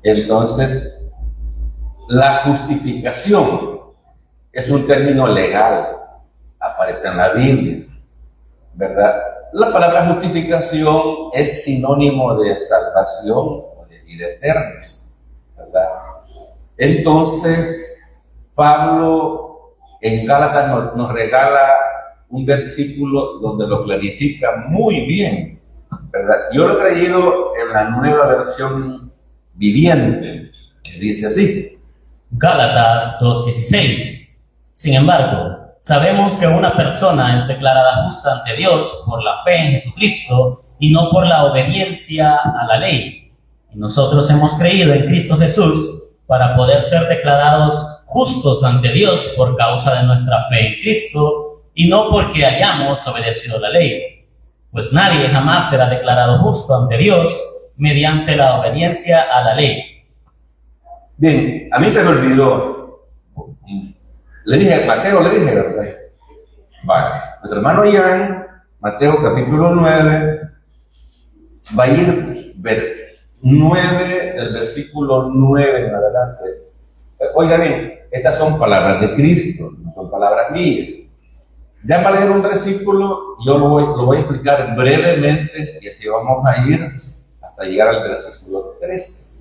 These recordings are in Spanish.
Entonces, la justificación es un término legal, aparece en la Biblia, ¿verdad? La palabra justificación es sinónimo de salvación o de vida eterna, ¿verdad? Entonces, Pablo en Gálatas nos regala un versículo donde lo clarifica muy bien, ¿verdad? Yo lo he leído en la Nueva Versión Viviente, que dice así. Gálatas 2:16. Sin embargo, sabemos que una persona es declarada justa ante Dios por la fe en Jesucristo y no por la obediencia a la ley. Y nosotros hemos creído en Cristo Jesús para poder ser declarados justos ante Dios por causa de nuestra fe en Cristo y no porque hayamos obedecido la ley. Pues nadie jamás será declarado justo ante Dios mediante la obediencia a la ley. Bien, a mí se me olvidó. Le dije, ¿verdad? Vale. Nuestro hermano Ian, Mateo capítulo 9, va a ir ver 9, del versículo 9 en adelante. Oiga bien, estas son palabras de Cristo, no son palabras mías. Ya para leer un versículo, yo lo voy a explicar brevemente y así vamos a ir hasta llegar al versículo 13.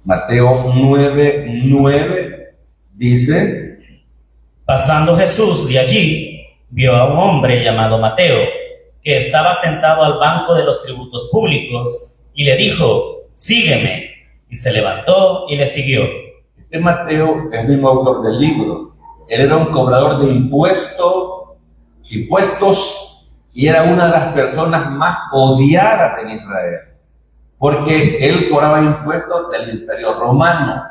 Mateo 9:9 dice: Pasando Jesús de allí, vio a un hombre llamado Mateo, que estaba sentado al banco de los tributos públicos, y le dijo: Sígueme. Y se levantó y le siguió. Este Mateo es el mismo autor del libro. Él era un cobrador de impuestos, y era una de las personas más odiadas en Israel, porque él cobraba impuestos del Imperio Romano.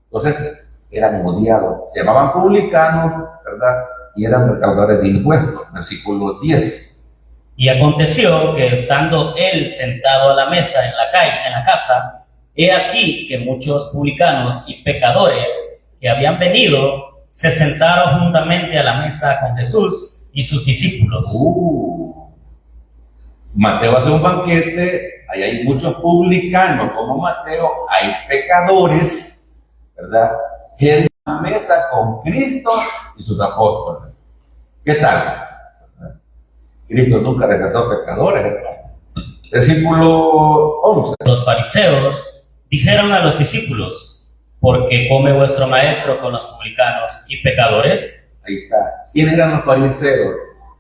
Entonces, eran odiados. Se llamaban publicanos, ¿verdad? Y eran recaudadores de impuestos. Versículo 10. Y aconteció que estando él sentado a la mesa en la casa, he aquí que muchos publicanos y pecadores que habían venido se sentaron juntamente a la mesa con Jesús y sus discípulos. Mateo hace un banquete, ahí hay muchos publicanos como Mateo, hay pecadores, ¿verdad? En la mesa con Cristo y sus apóstoles. ¿Qué tal? Cristo nunca rescató pecadores, ¿verdad? Versículo 11. Los fariseos dijeron a los discípulos: ¿por qué come vuestro maestro con los publicanos y pecadores? Ahí está. ¿Quiénes eran los fariseos?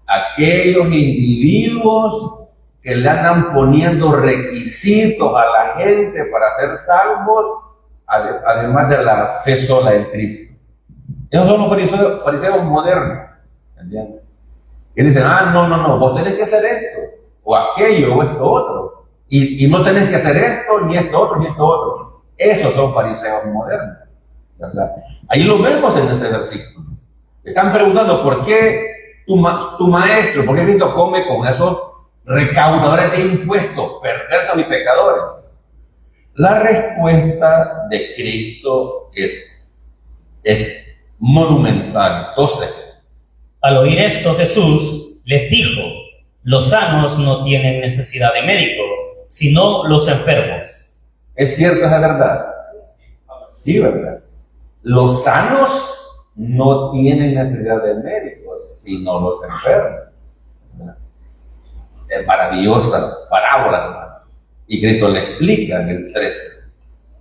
Aquellos individuos que le andan poniendo requisitos a la gente para ser salvos, además de la fe sola en Cristo. Esos son los fariseos modernos, ¿entiendes? Que dicen: no, vos tenés que hacer esto, o aquello, o esto otro, y no tenés que hacer esto, ni esto otro, ni esto otro. Esos son fariseos modernos, ¿verdad? Ahí lo vemos en ese versículo. Están preguntando: ¿por qué tu maestro, por qué Cristo come con esos recaudadores de impuestos, perversos y pecadores? La respuesta de Cristo es monumental. Entonces, al oír esto, Jesús les dijo: los sanos no tienen necesidad de médico, sino los enfermos. ¿Es cierto esa verdad? Sí, ¿verdad? Los sanos no tienen necesidad de médicos, sino los enfermos. Es maravillosa parábola, hermano. Y Cristo le explica en el 13.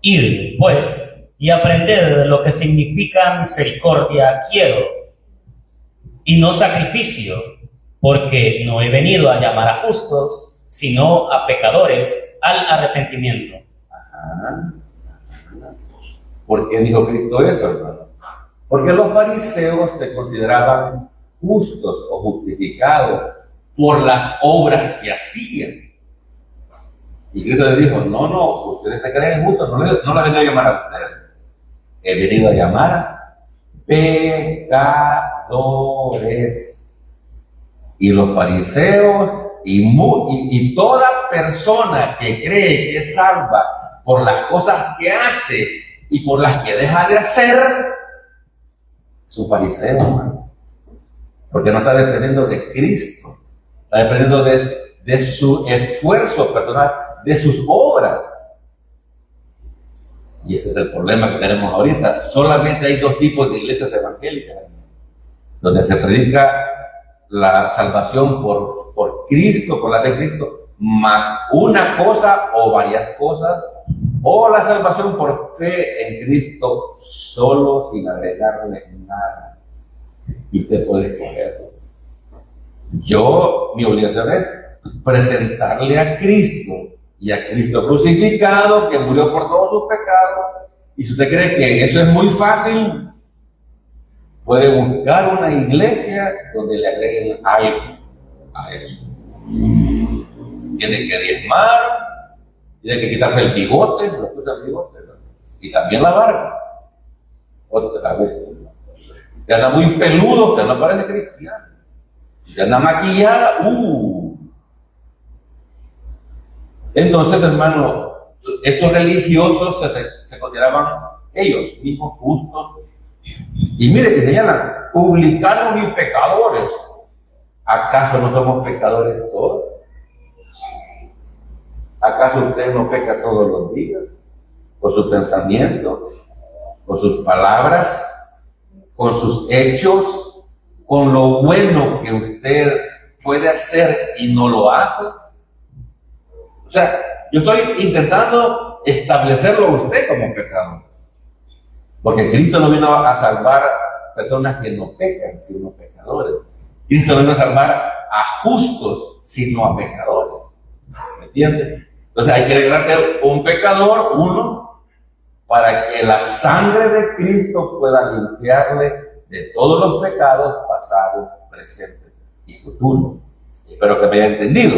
Id, pues, y aprended lo que significa misericordia quiero, y no sacrificio, porque no he venido a llamar a justos, sino a pecadores al arrepentimiento. ¿Por qué dijo Cristo eso, hermano? Porque los fariseos se consideraban justos o justificados por las obras que hacían. Y Cristo les dijo: no, ustedes se creen justos, no les he venido a llamar a ustedes. He venido a llamar a pecadores. Y los fariseos y toda persona que cree que es salva por las cosas que hace y por las que deja de hacer, su fariseo, hermano. Porque no está dependiendo de Cristo, está dependiendo de su esfuerzo personal, de sus obras. Y ese es el problema que tenemos ahorita. Solamente hay dos tipos de iglesias evangélicas, donde se predica la salvación por Cristo, por la de Cristo, más una cosa o varias cosas, o la salvación por fe en Cristo solo, sin agregarle nada. Y usted puede escoger. Mi obligación es presentarle a Cristo y a Cristo crucificado, que murió por todos sus pecados. Y si usted cree que eso es muy fácil, puede buscar una iglesia donde le agreguen algo a eso. Tiene que diezmar, tiene que quitarse el bigote, y también la barba. Otra vez. Ya anda muy peludo, que no parece cristiano. Ya anda maquillada, Entonces, hermano, estos religiosos se consideraban ellos mismos justos. Y mire que señalan, publicanos y pecadores. ¿Acaso no somos pecadores todos? ¿Acaso usted no peca todos los días? Con sus pensamientos, con sus palabras, con sus hechos, con lo bueno que usted puede hacer y no lo hace. O sea, yo estoy intentando establecerlo a usted como pecador. Porque Cristo no vino a salvar personas que no pecan, sino pecadores. Cristo no vino a salvar a justos, sino a pecadores. ¿Me entiende? Entonces hay que declararse un pecador, uno, para que la sangre de Cristo pueda limpiarle de todos los pecados pasados, presentes y futuros. Espero que me haya entendido,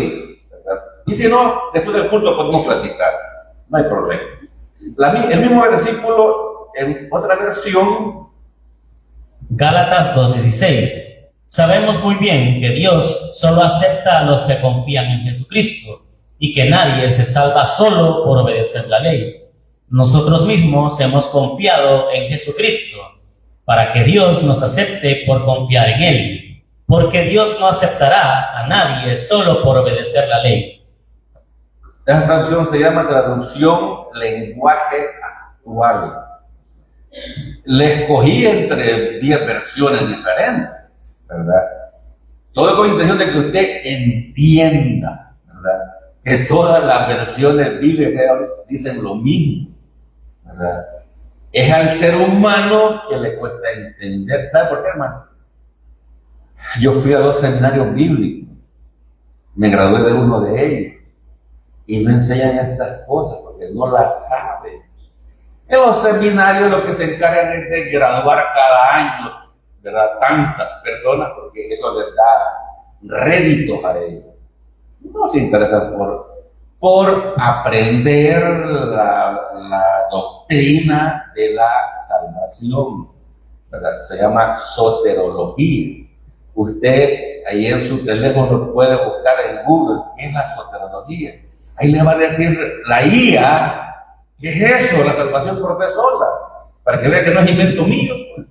¿verdad? Y si no, después del culto podemos platicar, no hay problema. El mismo versículo, en otra versión, Gálatas 2:16. Sabemos muy bien que Dios solo acepta a los que confían en Jesucristo y que nadie se salva solo por obedecer la ley. Nosotros mismos hemos confiado en Jesucristo para que Dios nos acepte por confiar en Él, porque Dios no aceptará a nadie solo por obedecer la ley. Esta traducción se llama traducción lenguaje actual. Le escogí entre 10 versiones diferentes, ¿verdad? Todo con la intención de que usted entienda, ¿verdad? Que todas las versiones bíblicas dicen lo mismo, ¿verdad? Es al ser humano que le cuesta entender. ¿Sabe por qué, hermano? Yo fui a 2 seminarios bíblicos, me gradué de uno de ellos, y no enseñan estas cosas porque no las saben. En los seminarios lo que se encargan es de graduar cada año, ¿verdad? Tantas personas, porque eso les da réditos a ellos. No se interesan por aprender la doctrina de la salvación, ¿verdad? Se llama soterología. Usted ahí en su teléfono puede buscar en Google qué es la soterología. Ahí le va a decir la IA. ¿Qué es eso? La salvación por fe sola. Para que vea que no es invento mío. Pues.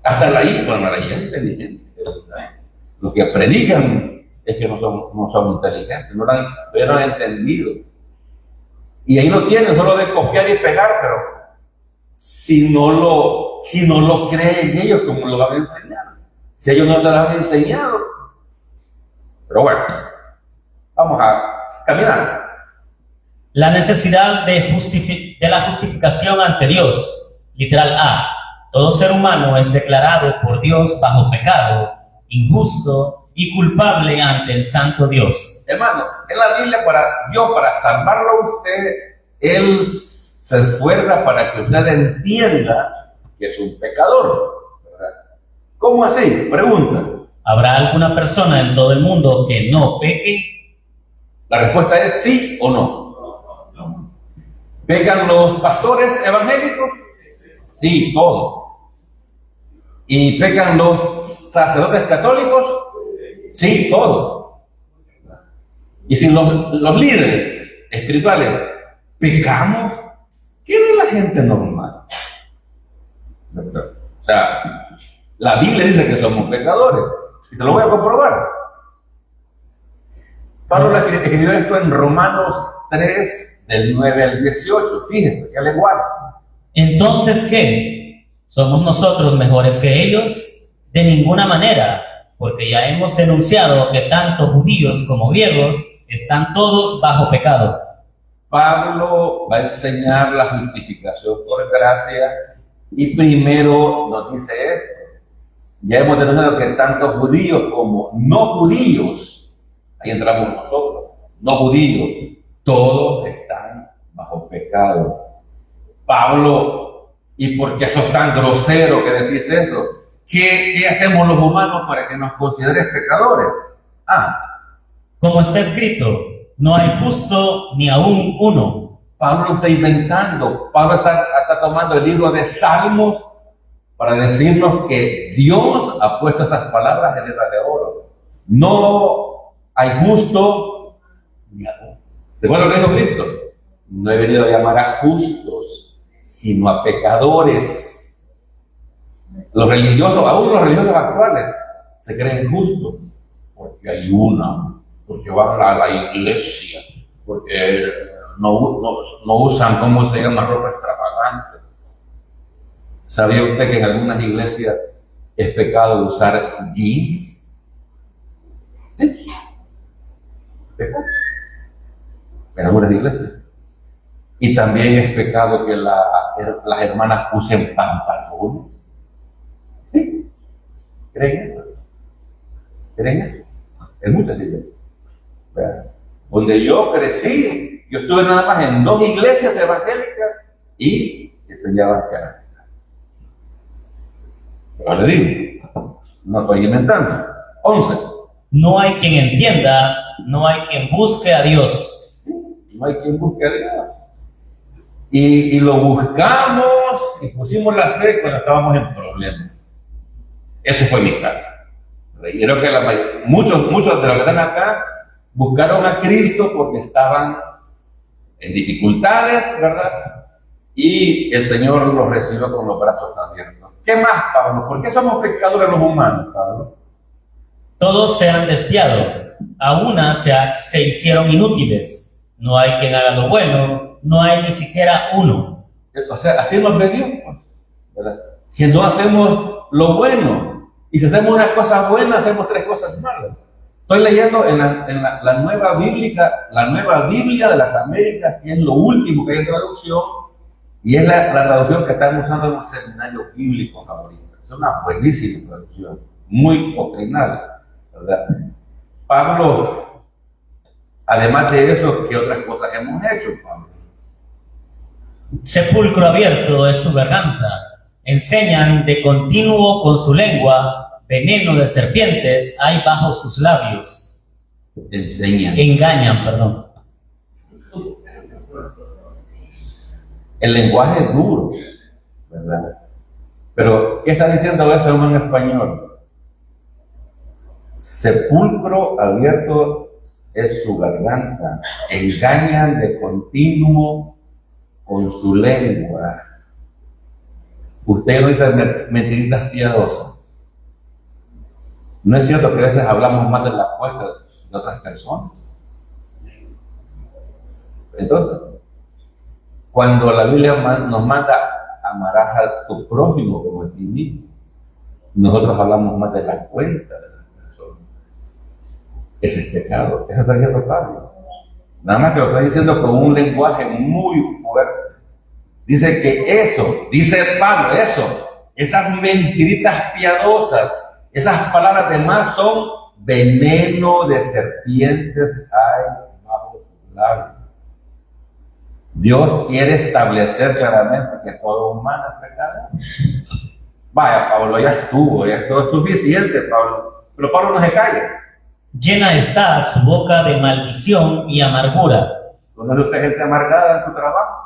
Hasta la IA es inteligente. Los que predican es que no son inteligentes, no lo han entendido. Y ahí lo tienen, solo de copiar y pegar, pero si no lo creen ellos, ¿cómo lo van a enseñar? Si ellos no lo han enseñado. Pero bueno, vamos a caminar. La necesidad de la justificación ante Dios. Literal A. Todo ser humano es declarado por Dios bajo pecado, injusto y culpable ante el santo Dios. Hermano, en la Biblia para salvarlo a usted, Él se esfuerza para que usted entienda que es un pecador, ¿verdad? ¿Cómo así? Pregunta. ¿Habrá alguna persona en todo el mundo que no peque? La respuesta es sí o no. ¿Pecan los pastores evangélicos? Sí, todos. ¿Y pecan los sacerdotes católicos? Sí, todos. Y si los líderes espirituales pecamos, ¿quién es la gente normal? O sea, la Biblia dice que somos pecadores. Y se lo voy a comprobar. Pablo escribió esto en Romanos 3, del 9 al 18. Fíjense, ya le guardo. Entonces, ¿qué? ¿Somos nosotros mejores que ellos? De ninguna manera, porque ya hemos denunciado que tanto judíos como griegos están todos bajo pecado. Pablo va a enseñar la justificación por gracia y primero nos dice esto. Ya hemos denunciado que tanto judíos como no judíos, ahí entramos nosotros, no judíos, todos están bajo pecado. Pablo, ¿y por qué sos tan grosero que decís eso? ¿Qué hacemos los humanos para que nos consideres pecadores? Como está escrito, no hay justo ni aún uno. Pablo está inventando. Pablo está tomando el libro de Salmos para decirnos que Dios ha puesto esas palabras en letra de oro. No hay justo ni aún. ¿Recuerdan lo que dijo Cristo? No he venido a llamar a justos, sino a pecadores. Los religiosos, aún los religiosos actuales, se creen justos porque ayunan, porque van a la iglesia, porque no usan, ¿cómo se llama?, ropa extravagante. ¿Sabía usted que en algunas iglesias es pecado usar jeans? Sí. Pecado. En algunas iglesias. Y también es pecado que las hermanas usen pantalones. ¿Sí? ¿Creen eso? ¿Creen eso? En muchas iglesias. Donde yo crecí, yo estuve nada más en 2 iglesias evangélicas y enseñaban carácter. Pero le digo, no estoy inventando. 11. No hay quien entienda, no hay quien busque a Dios. No hay quien busque a Dios. Y lo buscamos y pusimos la fe cuando estábamos en problemas. Ese fue mi caso. Y creo que muchos de los que están acá buscaron a Cristo porque estaban en dificultades, ¿verdad? Y el Señor los recibió con los brazos abiertos. ¿Qué más, Pablo? ¿Por qué somos pecadores los humanos, Pablo? Todos se han desviado, a una se hicieron inútiles. No hay quien haga lo bueno, no hay ni siquiera uno. O sea, así nos ve Dios, ¿verdad? Que no hacemos lo bueno. Y si hacemos una cosa buena, hacemos 3 cosas malas. Estoy leyendo en la nueva Biblia de las Américas, que es lo último que hay en traducción, y es la traducción que están usando en los seminarios bíblicos ahorita. Es una buenísima traducción, muy doctrinal, ¿verdad? Pablo, además de eso, ¿qué otras cosas hemos hecho, Pablo? Sepulcro abierto es su garganta. Enseñan de continuo con su lengua, veneno de serpientes hay bajo sus labios. Engañan, perdón. El lenguaje es duro, ¿verdad? Pero, ¿qué está diciendo eso en español? Sepulcro abierto es su garganta. Engañan de continuo con su lengua. Usted no dice mentiritas piadosas. ¿No es cierto que a veces hablamos más de la cuenta de otras personas? Entonces, cuando la Biblia nos manda amarás a tu prójimo como a ti mismo, nosotros hablamos más de la cuenta de las personas. Ese es pecado. Eso está diciendo Pablo. Nada más que lo está diciendo con un lenguaje muy fuerte. Dice que eso, dice Pablo, esas mentiritas piadosas, esas palabras de más son veneno de serpientes hay bajo sus labios. Dios quiere establecer claramente que todo humano es pecado. Vaya, Pablo, ya estuvo, es suficiente, Pablo. Pero Pablo no se calla. Llena está su boca de maldición y amargura. ¿Conoce usted gente amargada en su trabajo?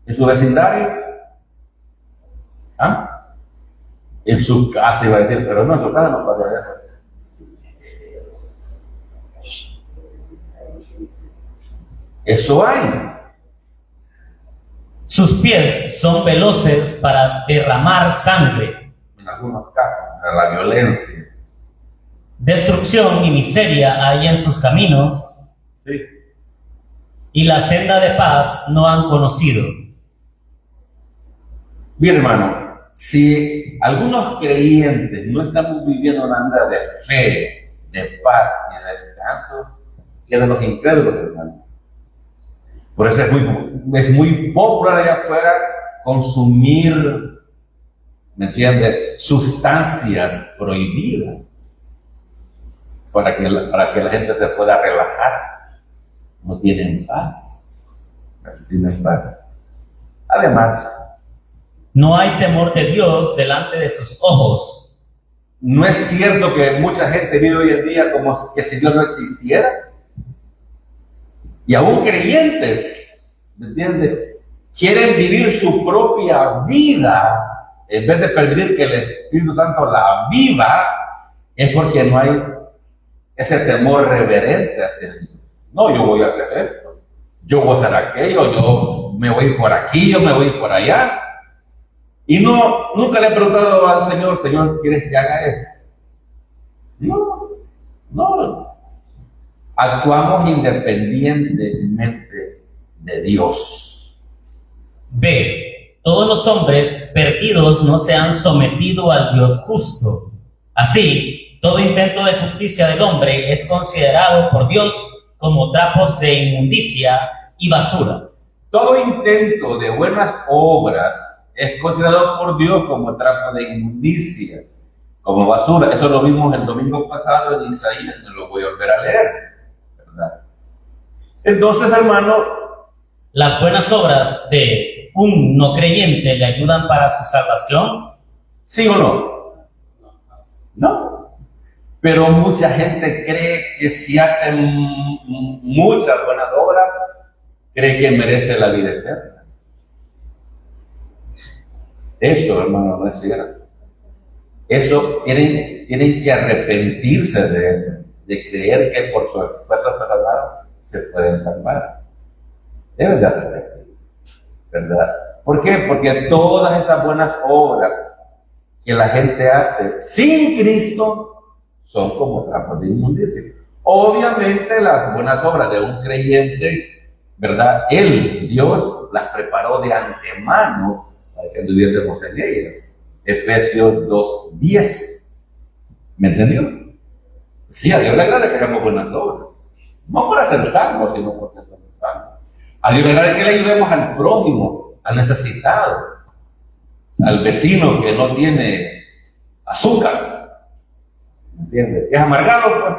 ¿En su vecindario? ¿Ah? En su casa iba a decir, pero no, en su casa no pasa eso. Eso hay. Sus pies son veloces para derramar sangre. En algunos casos, de la violencia. Destrucción y miseria hay en sus caminos. Sí. y la senda de paz no han conocido. Bien, hermano, si algunos creyentes no estamos viviendo una vida de fe, de paz y de descanso, ¿qué de los incrédulos, hermano? Por eso es muy popular allá afuera consumir, ¿me entiendes?, sustancias prohibidas para que la gente se pueda relajar. No tienen paz. No tienen paz. Además, no hay temor de Dios delante de sus ojos. ¿No es cierto que mucha gente vive hoy en día como que si Dios no existiera? Y aún creyentes, ¿me entiendes?, quieren vivir su propia vida en vez de permitir que el Espíritu Santo la viva, es porque no hay ese temor reverente hacia Dios. No, yo voy a hacer esto, yo voy a hacer aquello, yo me voy por aquí, yo me voy por allá. Y nunca le he preguntado al Señor, Señor, ¿quieres que haga esto? No. Actuamos independientemente de Dios. B. Todos los hombres perdidos no se han sometido al Dios justo. Así, todo intento de justicia del hombre es considerado por Dios como trapos de inmundicia y basura. Todo intento de buenas obras es considerado por Dios como trapo de inmundicia, como basura. Eso lo vimos el domingo pasado en Isaías, no lo voy a volver a leer, ¿verdad? Entonces, hermano, ¿las buenas obras de un no creyente le ayudan para su salvación? ¿Sí o no? No. Pero mucha gente cree que si hacen muchas buenas obras, cree que merece la vida eterna. Eso, hermano, no es cierto. Eso tienen que arrepentirse de eso, de creer que por su esfuerzo personal se pueden salvar. Deben de arrepentirse, ¿verdad? ¿Por qué? Porque todas esas buenas obras que la gente hace sin Cristo son como trapos de inmundicia. Obviamente las buenas obras de un creyente, ¿verdad?, Dios las preparó de antemano para que anduviésemos en ellas. Efesios 2:10. ¿Me entendió? Sí, a Dios le agrada que hagamos buenas obras. No para ser salvos, sino porque somos salvos. A Dios le agrada que le ayudemos al prójimo, al necesitado, al vecino que no tiene azúcar. ¿Me entiendes? ¿Es amargado, pues?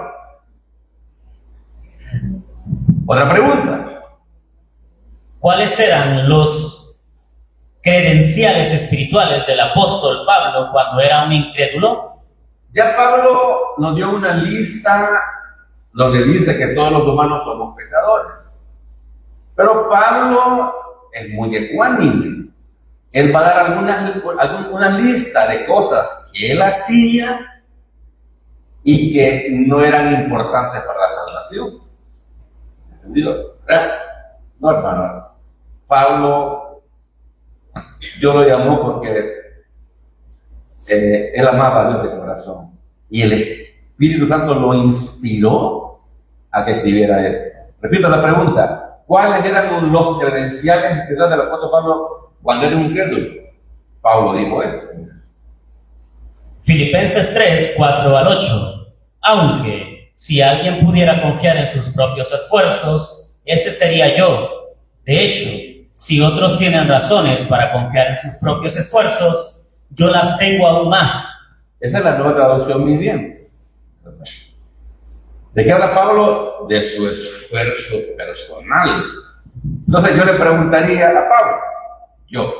Otra pregunta. ¿Cuáles eran los credenciales espirituales del apóstol Pablo cuando era un incrédulo? Ya Pablo nos dio una lista donde dice que todos los humanos somos pecadores. Pero Pablo es muy ecuánime. Él va a dar una lista de cosas que él hacía y que no eran importantes para la salvación. ¿Entendido? No, hermano. Pablo, Dios lo llamó porque él amaba a Dios de corazón. Y el Espíritu Santo lo inspiró a que escribiera esto. Repito la pregunta. ¿Cuáles eran los credenciales espirituales del apóstol Pablo cuando era un incrédulo? Pablo dijo esto. Filipenses 3, 4 al 8. Aunque si alguien pudiera confiar en sus propios esfuerzos, ese sería yo. De hecho, si otros tienen razones para confiar en sus propios esfuerzos, yo las tengo aún más. Esa es la nueva traducción viviente. ¿De qué habla Pablo? De su esfuerzo personal. Entonces yo le preguntaría a Pablo, yo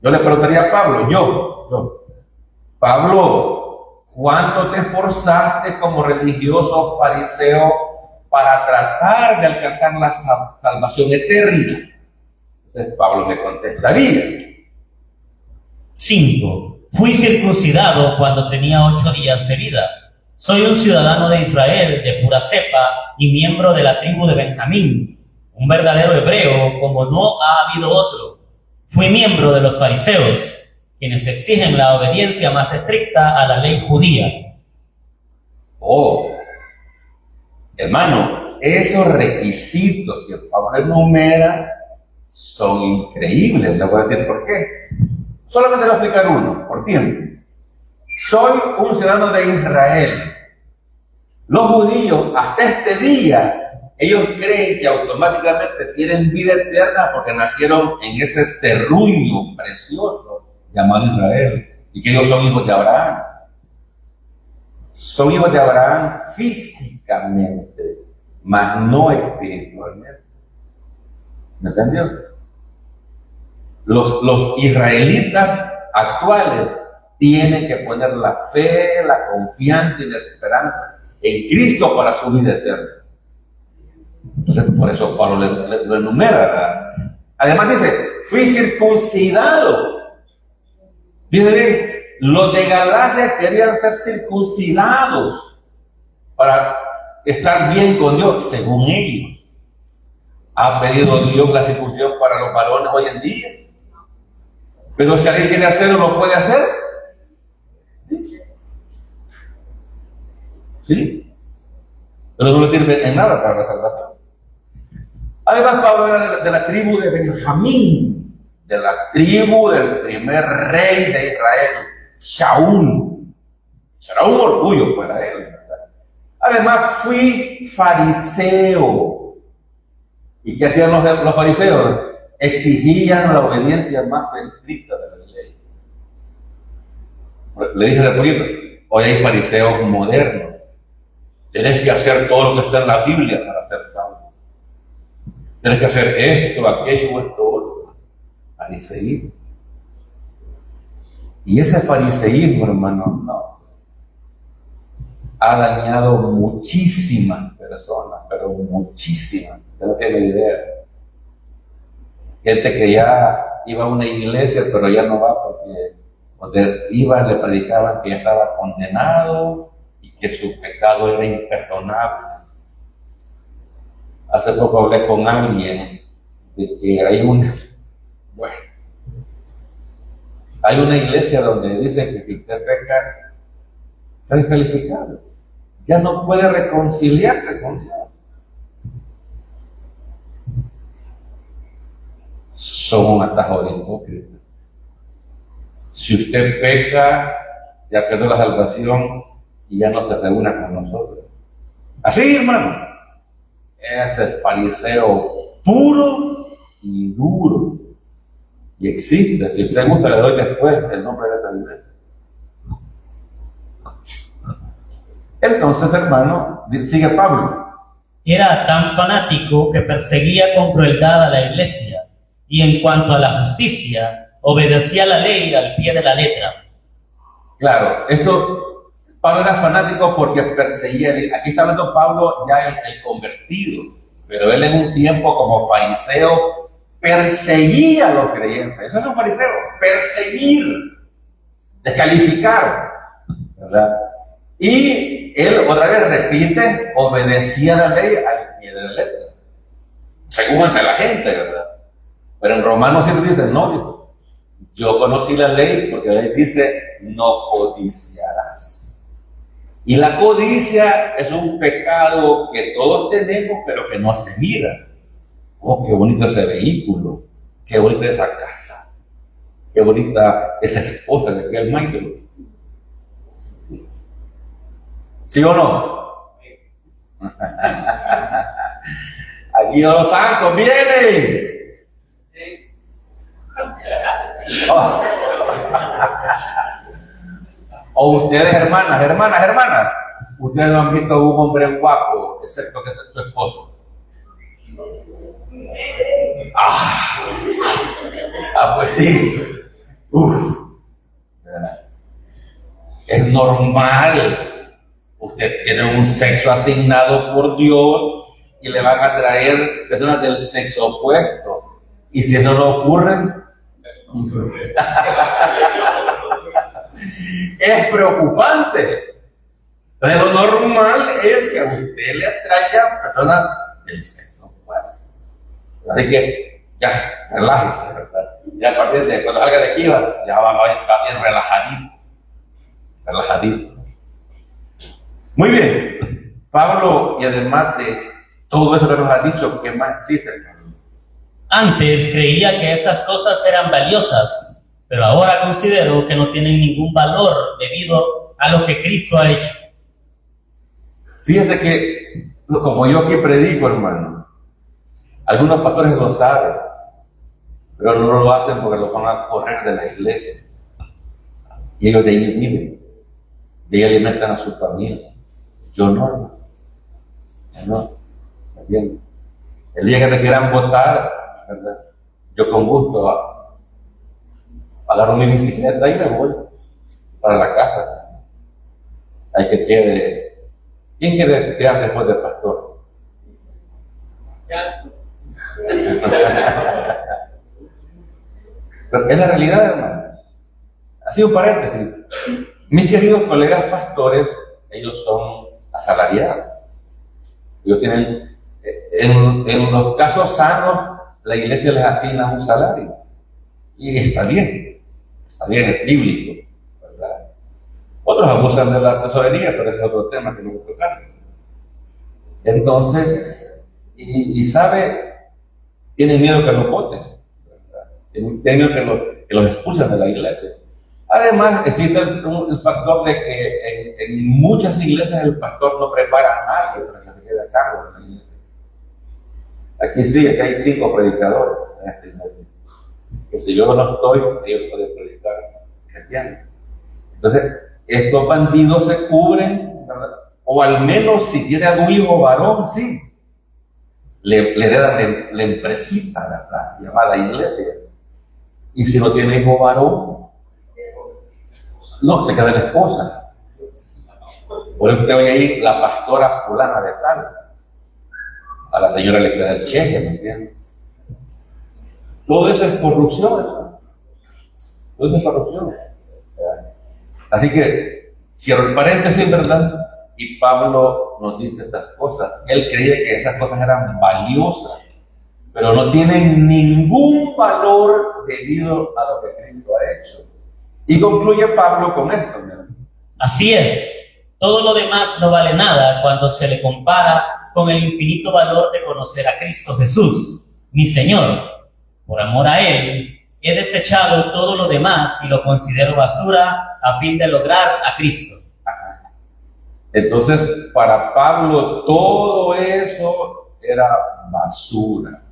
le preguntaría a Pablo, Pablo, ¿cuánto te esforzaste como religioso fariseo para tratar de alcanzar la salvación eterna? Entonces Pablo me contestaría. 5. Fui circuncidado cuando tenía 8 días de vida. Soy un ciudadano de Israel de pura cepa y miembro de la tribu de Benjamín, un verdadero hebreo como no ha habido otro. Fui miembro de los fariseos, quienes exigen la obediencia más estricta a la ley judía. Hermano, esos requisitos que Pablo enumera son increíbles. Le voy a decir por qué. Solamente le voy a explicar uno, por tiempo. Soy un ciudadano de Israel. Los judíos, hasta este día, ellos creen que automáticamente tienen vida eterna porque nacieron en ese terruño precioso llamado Israel. Y que ellos son hijos de Abraham. Son hijos de Abraham físicamente, mas no espiritualmente. ¿Me entendió? Los israelitas actuales tienen que poner la fe, la confianza y la esperanza en Cristo para su vida eterna. Entonces, por eso Pablo lo enumera, ¿verdad? Además dice, fui circuncidado. Fíjense bien, los de Galacia querían ser circuncidados para estar bien con Dios, según ellos. ¿Ha pedido Dios la circuncisión para los varones hoy en día? Pero si alguien quiere hacerlo, ¿lo puede hacer? ¿Sí? Pero no le sirve en nada para la salvación. Además, Pablo era de la tribu de Benjamín, de la tribu del primer rey de Israel, Shaul. Será un orgullo para él, ¿verdad? Además, fui fariseo. ¿Y qué hacían los fariseos? Exigían la obediencia más estricta de la ley. Le dije hace poquito, hoy hay fariseos modernos. Tienes que hacer todo lo que está en la Biblia para ser salvo. Tienes que hacer esto, aquello o esto otro. Fariseísmo. Y ese fariseísmo, hermano, no. Ha dañado muchísimas personas, pero muchísimas. Usted no tiene idea. Gente que ya iba a una iglesia, pero ya no va porque donde iba le predicaban que ya estaba condenado y que su pecado era imperdonable. Hace poco hablé con alguien de que hay una iglesia donde dice que si usted peca, está descalificado. Ya no puede reconciliarse con Dios. Son un atajo de hipócritas. Si usted peca, ya perdió la salvación y ya no se reúna con nosotros. Así, hermano. Ese fariseo puro y duro. Y existe. Si usted gusta, le doy después el nombre de esta iglesia. Entonces, hermano, sigue Pablo. Era tan fanático que perseguía con crueldad a la iglesia, y en cuanto a la justicia, obedecía la ley al pie de la letra. Claro, Pablo era fanático porque perseguía. Aquí está hablando Pablo ya el convertido, pero él en un tiempo como fariseo perseguía a los creyentes. Eso es un fariseo, perseguir, descalificar, ¿verdad? Y él otra vez repite, obedecía la ley al pie de la letra, según ante la gente, ¿verdad? Pero en Romanos siempre dice, no, dice, yo conocí la ley porque la ley dice, no codiciarás. Y la codicia es un pecado que todos tenemos, pero que no se mira. Oh, qué bonito ese vehículo, qué bonita esa casa, qué bonita esa esposa de aquel Michael. ¿Sí o no? Aquí los santos vienen. Oh. O ustedes, hermanas, ustedes no han visto a un hombre guapo, excepto que es su esposo. Pues sí. Es normal. Usted tiene un sexo asignado por Dios y le van a traer personas del sexo opuesto. Y si eso no ocurre, es preocupante. Entonces lo normal es que a usted le atraigan personas del sexo opuesto. Así que ya, relájese, ¿verdad? Ya a partir de cuando salga de aquí ya va bien relajadito. Muy bien. Pablo, y además de todo eso que nos ha dicho, ¿qué más existe, hermano? Antes creía que esas cosas eran valiosas, pero ahora considero que no tienen ningún valor debido a lo que Cristo ha hecho. Fíjese que, como yo aquí predico, hermano, algunos pastores lo saben, pero no lo hacen porque los van a correr de la iglesia. Y ellos de ahí viven, de ahí alimentan a sus familias. Yo no, hermano. No, ¿entiendes? El día que me quieran votar, ¿verdad? Yo con gusto agarro mi bicicleta y me voy para la casa. Hay que quede. ¿Quién quiere quedar después del pastor? Pero es la realidad, hermano. Así un paréntesis. Mis queridos colegas pastores, ellos son asalariados. Ellos tienen, en los casos sanos, la iglesia les asigna un salario. Y está bien, es bíblico, ¿verdad? Otros abusan de la tesorería, pero ese es otro tema que no voy a tocar. Entonces, y sabe, tienen miedo que los voten, ¿verdad? Tienen miedo que los expulsen de la iglesia. Además, existe el factor de que en muchas iglesias el pastor no prepara a nadie para que se quede a cargo de la iglesia. Aquí sí, aquí hay 5 predicadores en esta iglesia. Que si yo no estoy, ellos pueden predicar cristianos. Entonces, estos bandidos se cubren, ¿verdad? O al menos si tiene algún hijo varón, sí. Le dan la empresita, ¿verdad? Llamada iglesia. Y si no tiene hijo varón, no, se queda la esposa. Por eso que hoy ahí la pastora fulana de tal. A la señora le queda el cheque, ¿me entiendes? Todo eso es corrupción, ¿verdad? Todo eso es corrupción. Así que, cierro el paréntesis, ¿verdad? Y Pablo nos dice estas cosas. Él creía que estas cosas eran valiosas, pero no tienen ningún valor debido a lo que Cristo ha hecho. Y concluye Pablo con esto, ¿no? Así es, todo lo demás no vale nada cuando se le compara con el infinito valor de conocer a Cristo Jesús, mi Señor. Por amor a Él, he desechado todo lo demás y lo considero basura a fin de lograr a Cristo. Entonces, para Pablo todo eso era basura.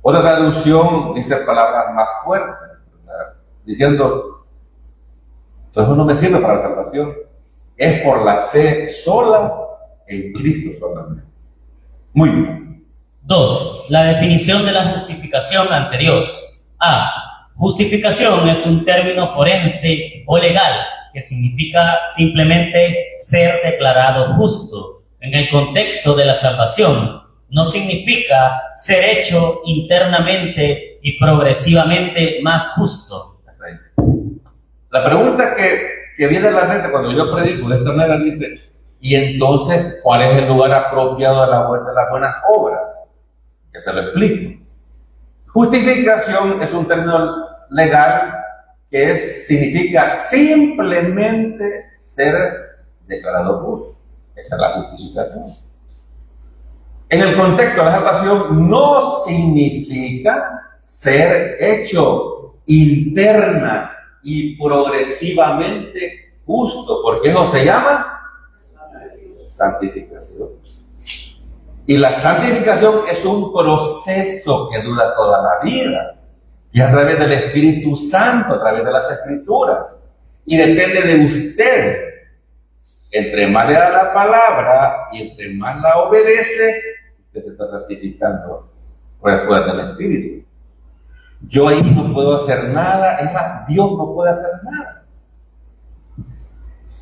Otra traducción dice palabras más fuertes, ¿verdad? Diciendo, entonces no me sirve para la salvación. Es por la fe sola en Cristo solamente. Muy bien. 2. La definición de la justificación ante Dios. A. Justificación es un término forense o legal que significa simplemente ser declarado justo. En el contexto de la salvación, no significa ser hecho internamente y progresivamente más justo. La pregunta que viene a la mente cuando yo predico de esta manera dice, ¿y entonces cuál es el lugar apropiado de las buenas obras? Que se lo explico. Justificación es un término legal que significa simplemente ser declarado justo. Esa es la justificación. En el contexto de la salvación no significa ser hecho interna y progresivamente justo, porque eso se llama santificación. Y la santificación es un proceso que dura toda la vida, y a través del Espíritu Santo, a través de las Escrituras, y depende de usted. Entre más le da la palabra y entre más la obedece, usted se está santificando por el poder del Espíritu. Yo ahí no puedo hacer nada, es más, Dios no puede hacer nada.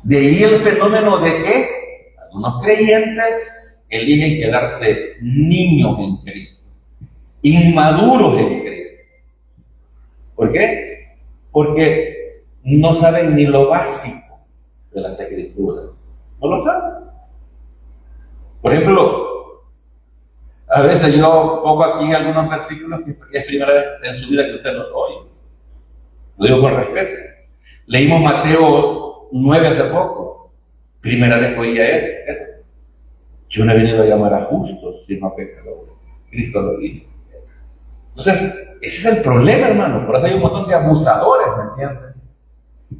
De ahí el fenómeno de que algunos creyentes eligen quedarse niños en Cristo, inmaduros en Cristo. ¿Por qué? Porque no saben ni lo básico de las Escrituras. No lo saben. Por ejemplo, a veces yo pongo aquí algunos versículos que es primera vez en su vida que usted los oye. Lo digo con respeto. Leímos Mateo 9 hace poco. Primera vez que oía esto. Yo no he venido a llamar a justos, sino a pecadores. Cristo lo dijo. Entonces, ese es el problema, hermano. Por eso hay un montón de abusadores, ¿me entiendes?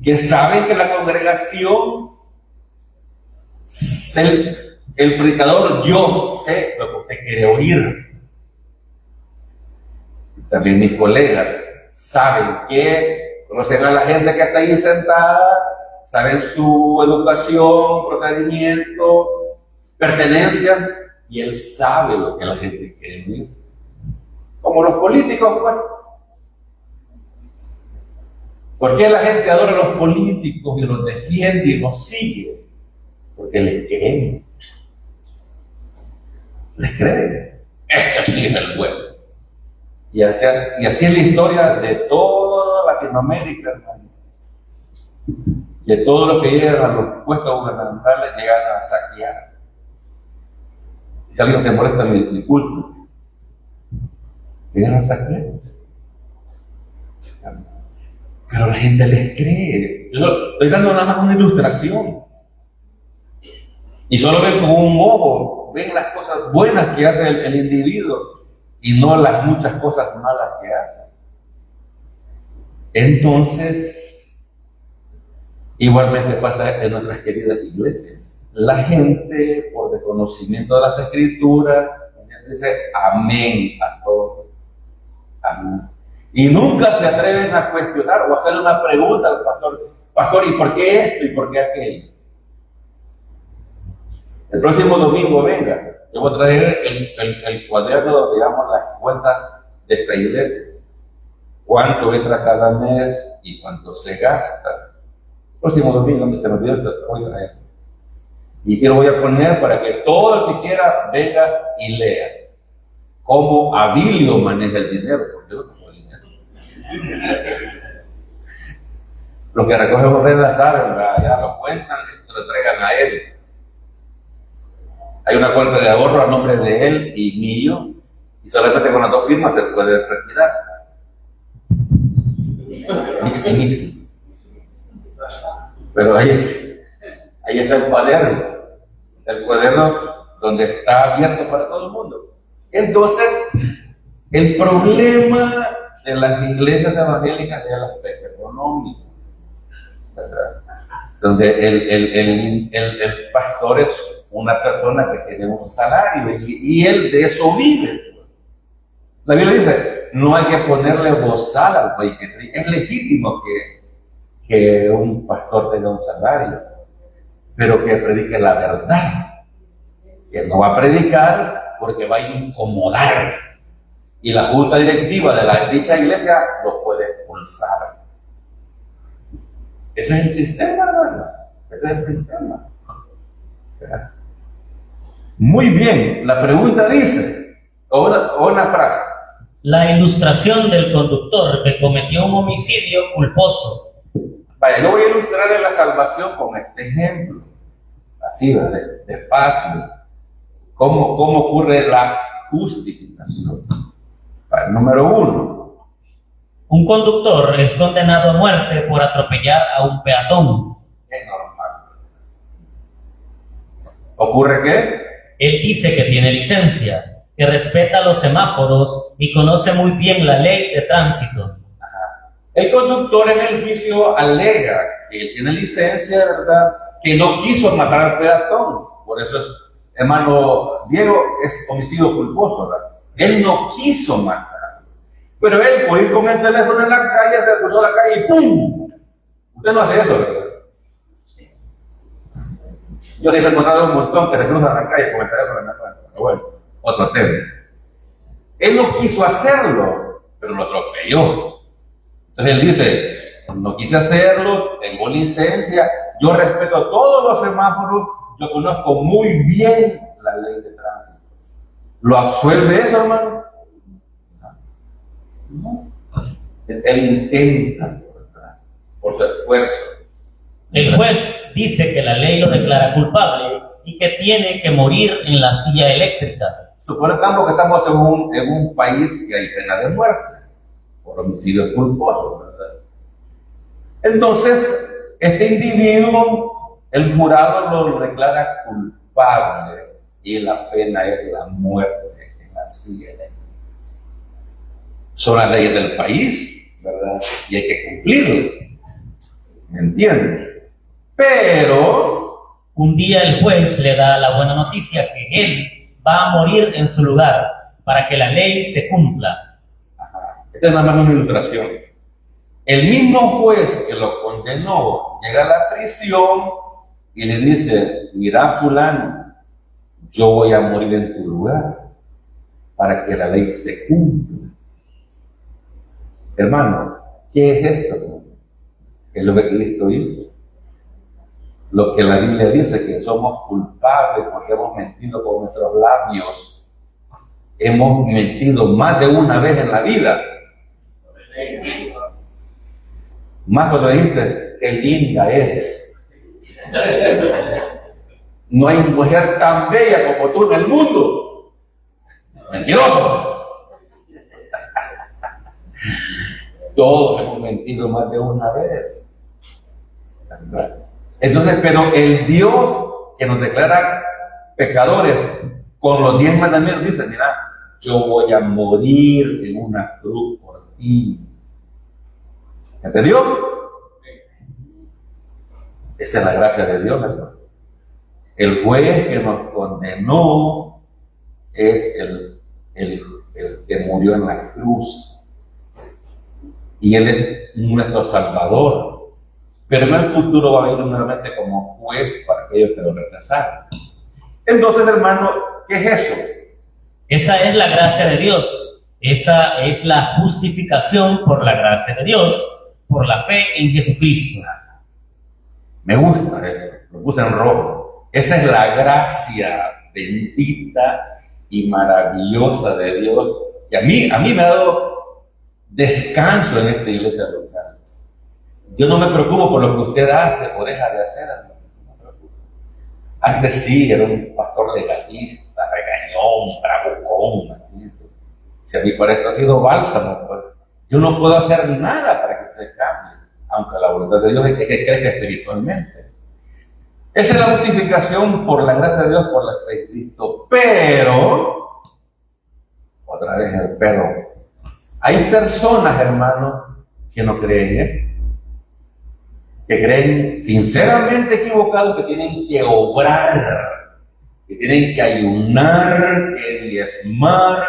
Que saben que la congregación, el predicador, yo sé lo que usted quiere oír. También mis colegas saben que conocen a la gente que está ahí sentada, saben su educación, procedimiento, pertenencia, y él sabe lo que la gente quiere oír. Como los políticos, pues. ¿Por qué la gente adora a los políticos y los defiende y los sigue? Porque les creen. Les creen. Este sí es el bueno. Y así es la historia de toda Latinoamérica, hermano. De todos los que llegan a los puestos gubernamentales llegan a saquear. Y si alguien se molesta, me disculpo. Llegan a saquear. Pero la gente les cree. Yo estoy dando nada más una ilustración. Y solo ven con un ojo, ven las cosas buenas que hace el individuo y no las muchas cosas malas que hace. Entonces, igualmente pasa en nuestras queridas iglesias. La gente, por desconocimiento de las escrituras, dice amén a todo. Amén. Y nunca se atreven a cuestionar o a hacerle una pregunta al pastor. Pastor, ¿y por qué esto y por qué aquello? El próximo domingo venga. Yo voy a traer el cuaderno donde damos las cuentas de esta iglesia. Cuánto entra cada mes y cuánto se gasta. El próximo domingo se me olvidó voy a traer. Y aquí lo voy a poner para que todo el que quiera venga y lea cómo Abilio maneja el dinero. Porque yo no tengo dinero. Los que recogen ofrendas saben, ya lo cuentan, se lo entregan a él. Hay una cuenta de ahorro a nombre de él y mío, y solamente con las dos firmas se puede retirar. Mixi. Pero ahí está el cuaderno donde está abierto para todo el mundo. Entonces, el problema de las iglesias evangélicas es el aspecto económico, ¿verdad? Donde el pastor es una persona que tiene un salario y él de eso vive. La Biblia dice, no hay que ponerle bozal al país. Es legítimo que un pastor tenga un salario, pero que predique la verdad. Que no va a predicar porque va a incomodar. Y la junta directiva de dicha iglesia lo puede expulsar. Ese es el sistema, hermano. Ese es el sistema. Muy bien, la pregunta dice, o una frase. La ilustración del conductor que cometió un homicidio culposo. Vaya, yo voy a ilustrarle la salvación con este ejemplo. Así, despacio. ¿Cómo ocurre la justificación? Vaya, número 1. Un conductor es condenado a muerte por atropellar a un peatón. Es normal. ¿Ocurre qué? Él dice que tiene licencia, que respeta los semáforos y conoce muy bien la ley de tránsito. Ajá. El conductor en el juicio alega que él tiene licencia, ¿verdad? Que no quiso matar al peatón. Por eso, hermano Diego, es homicidio culposo, ¿verdad? Él no quiso matar. Pero él, por ir con el teléfono en la calle, se cruzó la calle y ¡pum! Usted no hace eso, ¿verdad? Yo he encontrado un montón que se cruzan la calle con el teléfono en la calle. Pero bueno, otro tema. Él no quiso hacerlo, pero lo atropelló. Entonces él dice, no quise hacerlo, tengo licencia, yo respeto todos los semáforos, yo conozco muy bien la ley de tránsito. ¿Lo absuelve eso, hermano? No. Él intenta, por su esfuerzo. El juez dice que la ley lo declara culpable y que tiene que morir en la silla eléctrica. Supongamos que estamos en un país que hay pena de muerte por homicidio culposo, ¿verdad? Entonces, este individuo, el jurado lo declara culpable y la pena es la muerte en la silla eléctrica. Son las leyes del país, ¿verdad? Y hay que cumplirlas. ¿Me entienden? Pero un día el juez le da la buena noticia que él va a morir en su lugar para que la ley se cumpla. Esta es nada más una ilustración. El mismo juez que lo condenó llega a la prisión y le dice: mira, fulano, yo voy a morir en tu lugar para que la ley se cumpla. Hermano, ¿qué es esto? Es lo que Cristo hizo. Lo que la Biblia dice, que somos culpables porque hemos mentido con nuestros labios. Hemos mentido más de una vez en la vida. Más cuando dijiste: qué linda eres. No hay mujer tan bella como tú en el mundo. Mentiroso. Todos hemos mentido más de una vez. Entonces, pero el Dios que nos declara pecadores con los 10 mandamientos dice: mira, yo voy a morir en una cruz por ti. ¿Entendió? Esa es la gracia de Dios, hermano. El juez que nos condenó es el que murió en la cruz. Y Él es nuestro Salvador. Pero en el futuro va a venir nuevamente como juez para aquellos que lo rechazaron. Entonces, hermano, ¿qué es eso? Esa es la gracia de Dios. Esa es la justificación por la gracia de Dios, por la fe en Jesucristo. Me gusta eso, lo puse en rojo. Esa es la gracia bendita y maravillosa de Dios. Y a mí me ha dado descanso en esta iglesia local. Yo no me preocupo por lo que usted hace o deja de hacer. No me preocupo. Antes sí, era un pastor legalista, regañón, bravucón. Si a mí por esto ha sido bálsamo, pues yo no puedo hacer nada para que usted cambie, aunque la voluntad de Dios es que crezca espiritualmente. Esa es la justificación por la gracia de Dios, por la fe de Cristo. Pero, otra vez el pero, hay personas, hermanos, que no creen, que creen sinceramente equivocados, que tienen que obrar, que tienen que ayunar, que diezmar,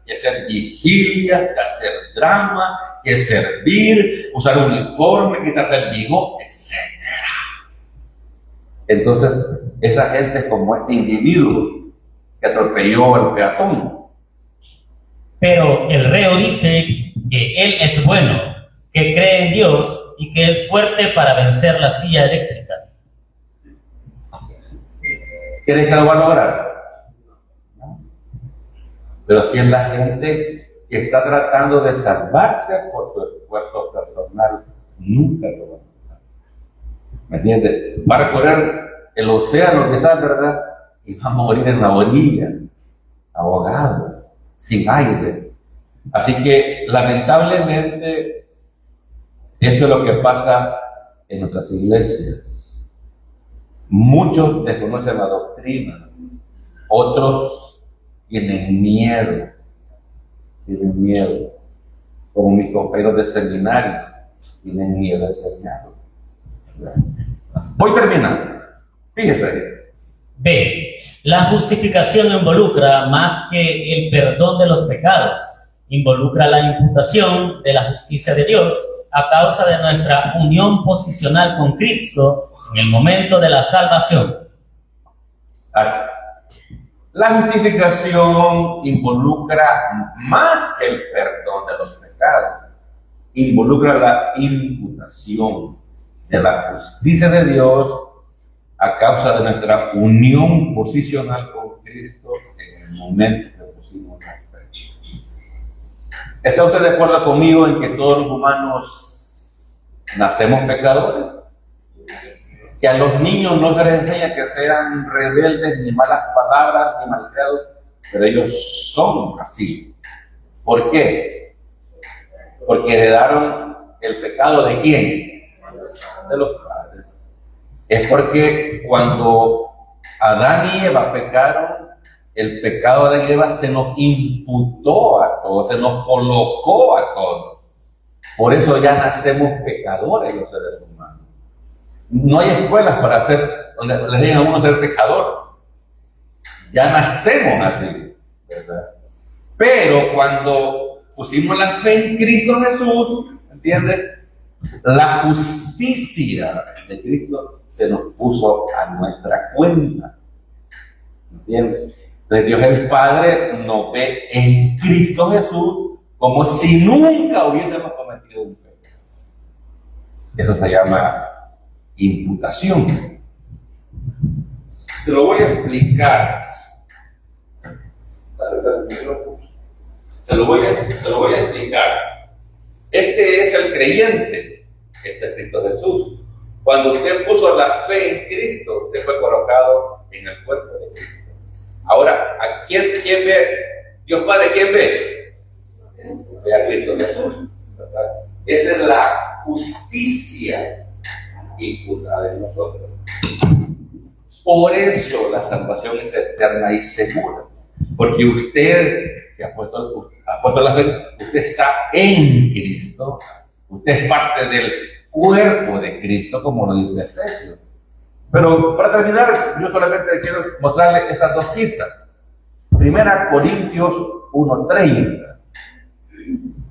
que hacer vigilia, que hacer drama, que servir, usar un uniforme, quitarse el bigote, etc. Entonces, esa gente es como este individuo que atropelló al peatón. Pero el reo dice que él es bueno, que cree en Dios y que es fuerte para vencer la silla eléctrica. ¿Quieren que lo va a lograr? Pero si es la gente que está tratando de salvarse por su esfuerzo personal, nunca lo va a lograr. ¿Me entiendes? Va a recorrer el océano, quizás, ¿verdad? Y va a morir en la orilla, ahogado, sin aire. Así que, lamentablemente, eso es lo que pasa en nuestras iglesias. Muchos desconocen la doctrina, otros tienen miedo, como mis compañeros de seminario, tienen miedo de enseñar. Voy terminando. Fíjese. B. La justificación involucra más que el perdón de los pecados, involucra la imputación de la justicia de Dios a causa de nuestra unión posicional con Cristo en el momento de la salvación. La justificación involucra más que el perdón de los pecados, involucra la imputación de la justicia de Dios a causa de nuestra unión posicional con Cristo en el momento que pusimos la fe. ¿Está usted de acuerdo conmigo en que todos los humanos nacemos pecadores? Que a los niños no se les enseña que sean rebeldes, ni malas palabras, ni malcriados, pero ellos son así. ¿Por qué? Porque heredaron el pecado ¿de quién? De los padres. Es porque cuando Adán y Eva pecaron, el pecado de Eva se nos imputó a todos, se nos colocó a todos. Por eso ya nacemos pecadores los seres humanos. No hay escuelas para hacer, donde les digan a uno ser pecador. Ya nacemos así, ¿verdad? Pero cuando pusimos la fe en Cristo Jesús, ¿entiendes? La justicia de Cristo se nos puso a nuestra cuenta. ¿Entiendes? Entonces Dios el Padre nos ve en Cristo Jesús como si nunca hubiésemos cometido un pecado. Eso se llama imputación. Se lo voy a explicar. Se lo voy a explicar. Este es el creyente, este es Cristo Jesús. Cuando usted puso la fe en Cristo, usted fue colocado en el cuerpo de Cristo. Ahora, ¿a quién ve? Dios Padre, ¿quién ve? Ve a Cristo Jesús, ¿verdad? Esa es la justicia imputada en nosotros. Por eso la salvación es eterna y segura. Porque usted, que ha puesto la fe, usted está en Cristo. Usted es parte del cuerpo de Cristo, como lo dice Efesios. Pero para terminar, yo solamente quiero mostrarle esas dos citas. 1 Corintios 1:30.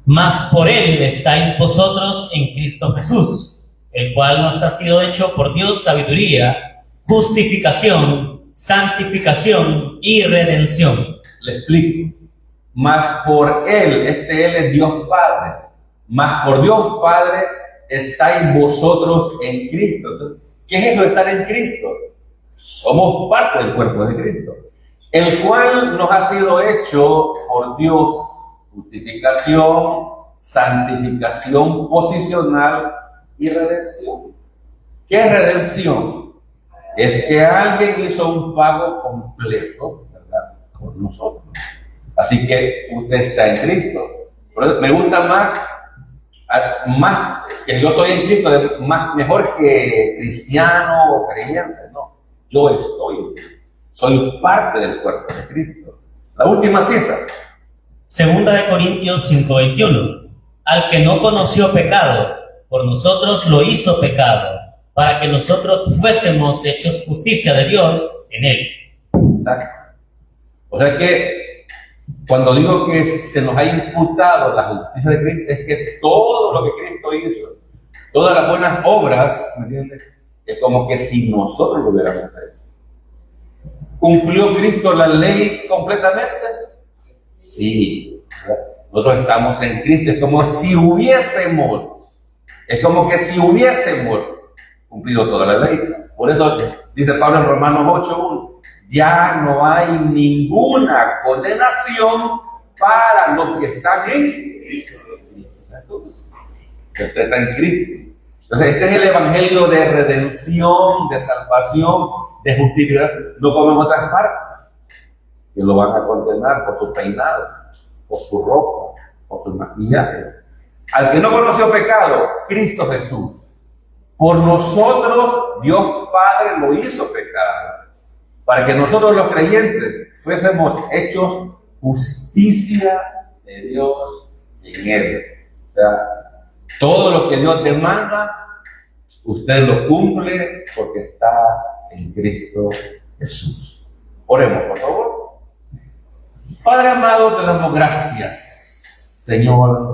Mas por él estáis vosotros en Cristo Jesús, el cual nos ha sido hecho por Dios sabiduría, justificación, santificación y redención. Le explico. Mas por él, él es Dios Padre. Mas por Dios Padre estáis vosotros en Cristo. Entonces, ¿qué es eso de estar en Cristo? Somos parte del cuerpo de Cristo, el cual nos ha sido hecho por Dios justificación, santificación posicional y redención. ¿Qué es redención? Es que alguien hizo un pago completo, ¿verdad?, por nosotros. Así que usted está en Cristo. Por eso me gusta más que yo estoy en Cristo, mejor que cristiano o creyente. No, yo soy parte del cuerpo de Cristo. La última cita. 2 Corintios 5:21. Al que no conoció pecado, por nosotros lo hizo pecado, para que nosotros fuésemos hechos justicia de Dios en él. Exacto. O sea que cuando digo que se nos ha imputado la justicia de Cristo, es que todo lo que Cristo hizo, todas las buenas obras, ¿me entiendes?, es como que si nosotros lo hubiéramos hecho. ¿Cumplió Cristo la ley completamente? Sí. Nosotros estamos en Cristo, es como que si hubiésemos cumplido toda la ley. Por eso dice Pablo en Romanos 8:1, ya no hay ninguna condenación para los que están en Cristo. Usted está en Cristo. Entonces, este es el evangelio de redención, de salvación, de justificación. No como en otras partes, que lo van a condenar por su peinado, por su ropa, por su maquillaje. Al que no conoció pecado, Cristo Jesús, por nosotros Dios Padre lo hizo pecado, para que nosotros los creyentes fuésemos hechos justicia de Dios en Él. O sea, todo lo que Dios demanda, usted lo cumple porque está en Cristo Jesús. Oremos, por favor. Padre amado, te damos gracias, Señor,